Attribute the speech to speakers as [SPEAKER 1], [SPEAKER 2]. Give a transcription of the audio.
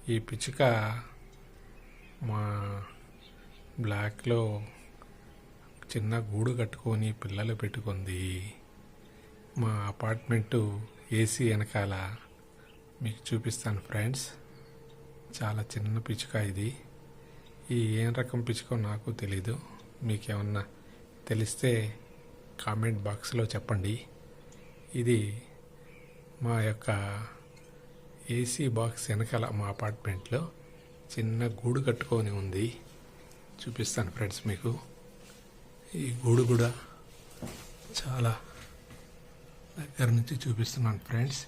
[SPEAKER 1] ఈ పిచ్చుక మా బ్లాక్లో చిన్న గూడు కట్టుకొని పిల్లలు పెట్టుకుంది. మా అపార్ట్మెంటు ఏసీ వెనకాల మీకు చూపిస్తాను ఫ్రెండ్స్. చాలా చిన్న పిచ్చుక ఇది. ఈ ఏం రకం పిచ్చుక నాకు తెలీదు. మీకేమన్నా తెలిస్తే కామెంట్ బాక్స్లో చెప్పండి. ఇది మా యొక్క ఏసీ బాక్స్ వెనకాల మా అపార్ట్మెంట్లో చిన్న గూడు కట్టుకొని ఉంది. చూపిస్తాను ఫ్రెండ్స్ మీకు. ఈ గూడు కూడా చాలా దగ్గర నుంచి చూపిస్తున్నాను ఫ్రెండ్స్.